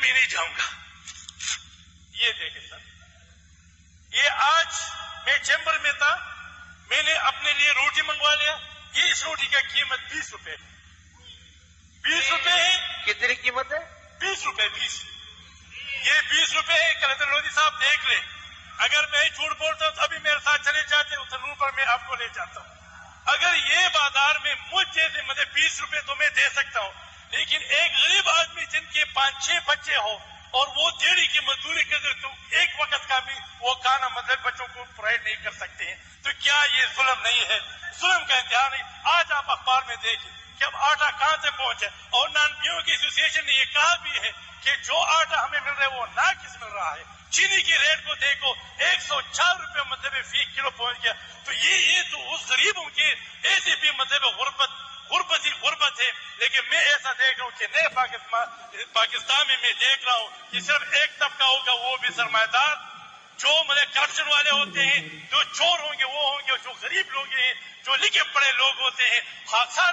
कहीं नहीं जाऊंगा। ये देखे सर, ये आज मैं चैम्बर में था, मैंने अपने लिए रोटी मंगवा लिया। ये इस रोटी का कीमत 20 रुपए है। 20 रुपए है। कितनी कीमत है? 20 रुपए। 20 ये 20 रुपए है। कलेक्टर लोधी साहब देख ले, अगर मैं झूठ बोलता हूं तो अभी मेरे साथ चले जाते, उतनूर पर मैं आपको ले जाता हूं। अगर ये बाजार में मुझ जैसे मतलब 20 रुपए तो मैं दे सकता हूं, लेकिन एक गरीब आदमी जिनके 5-6 बच्चे हो और वो दिहाड़ी की मजदूरी करते तो एक वक्त का भी वो खाना मतलब बच्चों को प्रोवाइड नहीं कर सकते हैं, तो क्या ये जुल्म नहीं है? जुल्म का इंतहा नहीं। आज आप अखबार में देखिए कि अब आटा कहां से पहुंचा, और नानपियों की एसोसिएशन ने ये कहा भी है कि जो आटा हमें मिल रहा है वो नाकिस मिल रहा है। चीनी की रेट को देखो, 104 रुपए मतलब फी किलो पहुंच गया। तो ये तो उस गरीबों के ऐसे भी मतलब गुर्बत ही गुर्बत है। लेकिन मैं ऐसा देख रहा हूँ कि नए पाकिस्तान में मैं देख रहा हूँ कि सिर्फ एक तबका होगा, वो भी सरमाएदार, जो मतलब करप्शन वाले होते हैं, जो चोर होंगे वो होंगे, जो गरीब लोग हैं, जो लिखे पढ़े लोग होते हैं।